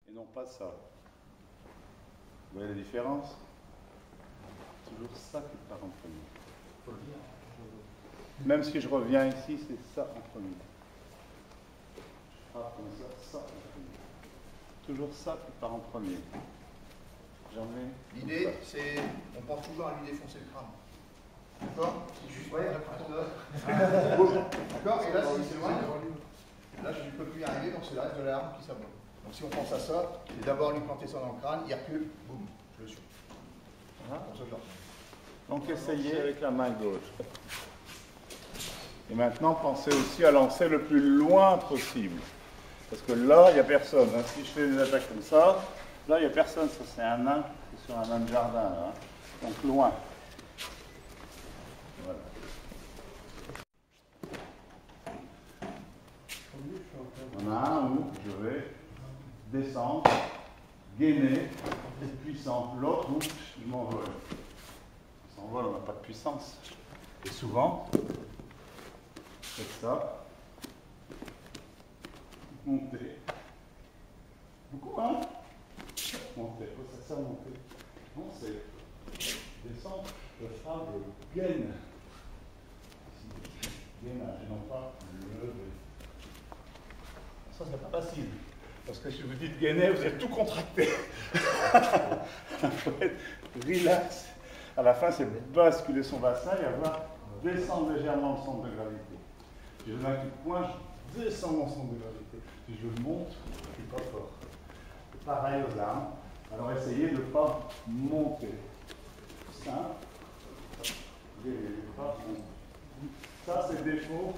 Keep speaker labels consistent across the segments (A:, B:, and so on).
A: et non pas ça. Vous voyez la différence? Toujours ça qui part en premier. Même si je reviens ici, c'est ça en premier. Je frappe comme ça en premier. Toujours ça qui part en premier. Jamais.
B: L'idée, c'est, on pense toujours à lui défoncer le crâne. D'accord? C'est juste, ouais, d'accord? Et là, c'est loin. Là, je ne peux plus y arriver, donc c'est le reste de l'arme qui s'abonne. Donc si on pense à ça, c'est d'abord lui planter ça dans le crâne, il recule, boum, je le suis.
A: Voilà.
B: Pour ce genre.
A: Donc essayez avec la main gauche. Et maintenant, pensez aussi à lancer le plus loin possible. Parce que là, il n'y a personne. Hein. Si je fais des attaques comme ça, là, il n'y a personne. Ça, c'est un nain. C'est sur un nain de jardin. Là, hein. Donc loin. Voilà. On a un où je vais descendre, gainer, être puissant. L'autre où je m'envole. On s'envole, on n'a pas de puissance. Et souvent, faites ça. Monter. Beaucoup, hein? Monter. Oh, ça sert à monter. Non, c'est descendre, le phare de gaine. Gainage, et non pas lever. Ça, c'est pas facile. Parce que si vous dites gainer, vous êtes tout contracté. Il faut être relax. À la fin, c'est basculer son bassin et avoir descendre légèrement le centre de gravité. Si je donne un coup de poing, je descends mon centre de gravité. Si je monte, je suis pas fort. C'est pareil aux armes. Alors essayez de ne pas monter. Simple. Ça, c'est le défaut.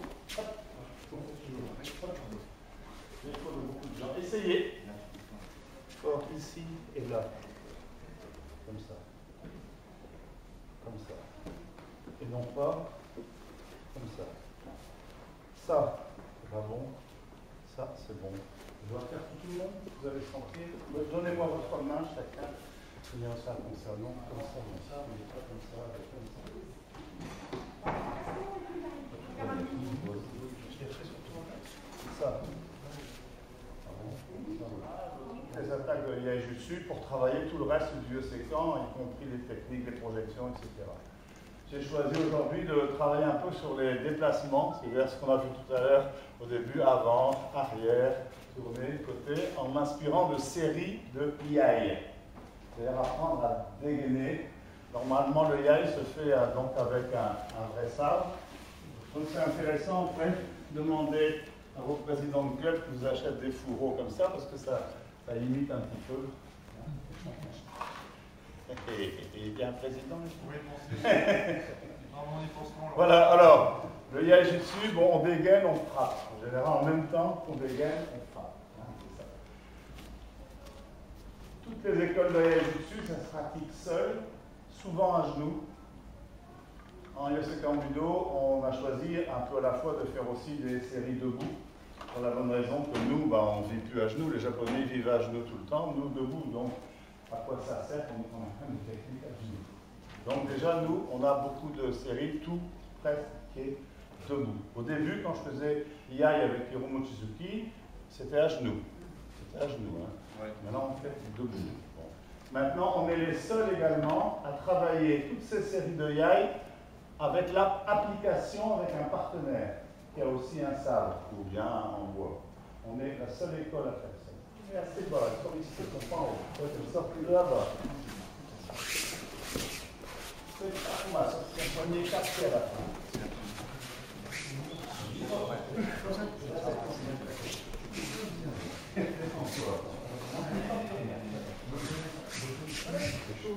A: Défaut de beaucoup de gens. Essayez. Fort ici et là. Comme ça. Comme ça. Et non pas comme ça. Ça, c'est pas bon. Ça, c'est bon. Je dois faire tout le monde. Vous allez sentir. Donnez-moi votre main, chacun. Bien ça comme ça, non comme ça, mais pas comme ça, comme ça. Ça. Les attaques de Yaijutsu pour travailler tout le reste du vieux séquent, y compris les techniques, les projections, etc. J'ai choisi aujourd'hui de travailler un peu sur les déplacements, c'est-à-dire ce qu'on a vu tout à l'heure au début, avant, arrière, tourner, côté, en m'inspirant de séries de yai. C'est-à-dire apprendre à dégainer. Normalement, le yai se fait donc avec un vrai sabre. Donc c'est intéressant, en fait, demander à vos présidents de club qui vous achètent des fourreaux comme ça, parce que ça imite un petit peu. Et bien un président, voilà, alors, le yaijutsu, bon, on dégaine, on frappe. En général, en même temps qu'on dégaine, on frappe. Hein, c'est ça. Toutes les écoles de yaijutsu, ça se pratique seul, souvent à genoux. En Yosekan Budo, on a choisi un peu à la fois de faire aussi des séries debout, pour la bonne raison que nous, on ne vit plus à genoux, les Japonais vivent à genoux tout le temps, nous debout, donc à quoi ça sert qu'on a quand même des techniques à genoux. Donc déjà, nous, on a beaucoup de séries, tout presque qui est debout. Au début, quand je faisais Yai avec Hiromu Mochizuki, c'était à genoux. C'était à genoux, hein. Ouais. Maintenant, on fait debout. Bon. Maintenant, on est les seuls également à travailler toutes ces séries de Yai avec l'application avec un partenaire qui a aussi un sabre ou bien en bois. On est la seule école à faire ça. Mais assez bas, ils sont ici, ils sont pas en haut. Ils sortent plus là-bas. On va sortir un poignet cassé à la fin.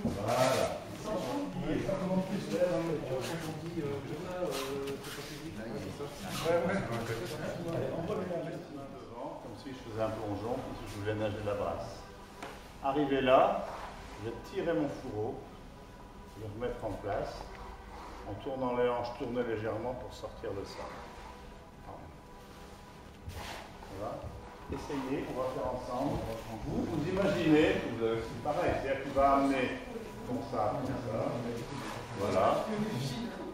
A: Voilà. Comme si je faisais un plongeon, comme si je voulais nager la brasse. Arrivé là, je vais tirer mon fourreau, le remettre en place, en tournant les hanches, tourner légèrement pour sortir le sable. Voilà. Essayez, on va faire ensemble. Vous imaginez, c'est pareil, c'est-à-dire que tu vas amener ton sabre comme ça. Voilà.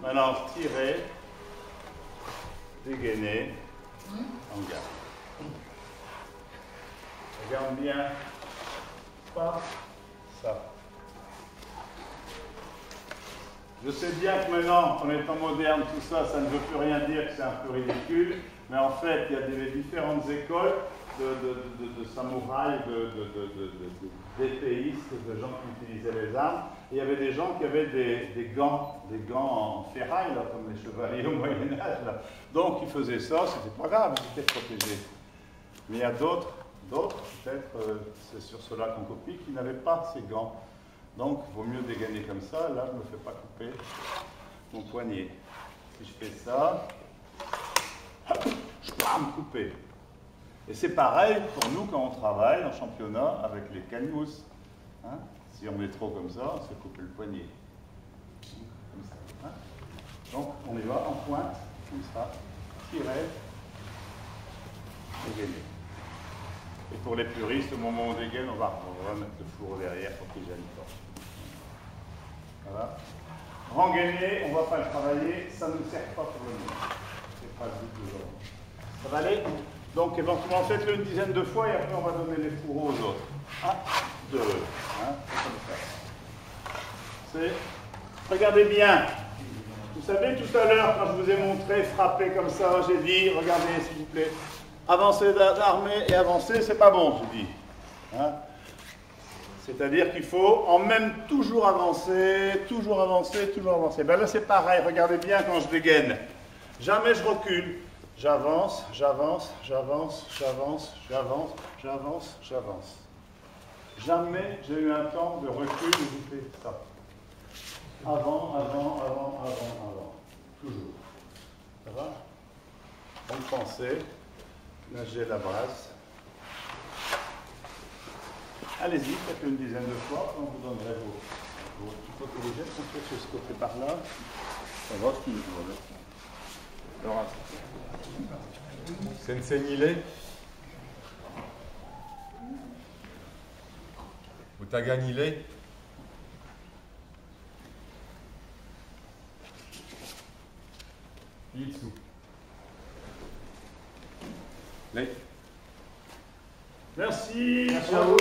A: Maintenant, tirer, dégainer, en garde. Regarde bien pas ça. Je sais bien que maintenant, en étant moderne, tout ça, ça ne veut plus rien dire, que c'est un peu ridicule, mais en fait, il y a des différentes écoles de samouraïs, d'épéistes, de gens qui utilisaient les armes. Et il y avait des gens qui avaient des gants en ferraille, là, comme les chevaliers au Moyen-Âge. Donc, ils faisaient ça, c'était pas grave, ils étaient protégés. Mais il y a d'autres, peut-être, c'est sur cela qu'on copie, qui n'avaient pas ces gants. Donc, il vaut mieux dégainer comme ça. Là, je ne me fais pas couper mon poignet. Si je fais ça, hop, je peux me couper. Et c'est pareil pour nous quand on travaille en championnat avec les canous. Hein? Si on met trop comme ça, on se coupe le poignet. Comme ça. Hein? Donc, on y va en pointe, comme ça, tirer, dégainer. Et pour les puristes, au moment où on dégaine, on va mettre le fourreau derrière pour qu'il ne gêne pas. Voilà. Rengainer, on ne va pas le travailler, ça ne nous sert pas pour le moment. C'est pas du tout genre. Ça va aller? Donc éventuellement, faites-le une dizaine de fois et après on va donner les fourreaux aux autres. 1, 2, hein, comme ça. Regardez bien. Vous savez, tout à l'heure, quand je vous ai montré frapper comme ça, j'ai dit, regardez s'il vous plaît, avancer d'armée et avancer, c'est pas bon, je dis. Hein? C'est-à-dire qu'il faut en même toujours avancer, toujours avancer, toujours avancer. Ben là, c'est pareil, regardez bien quand je dégaine. Jamais je recule. J'avance, j'avance, j'avance, j'avance, j'avance, j'avance, j'avance. Jamais j'ai eu un temps de recul où je fais ça. Avant, avant, avant, avant, avant. Toujours. Ça va? Donc pensez, là j'ai la brasse. Allez-y, faites une dizaine de fois, on vous donnerait vos petits protégés. On fait sur ce côté par là. Ça va, ce qu'il faut.
C: Sensei Nile Utaga Nile Itsu
A: Merci. Merci à vous.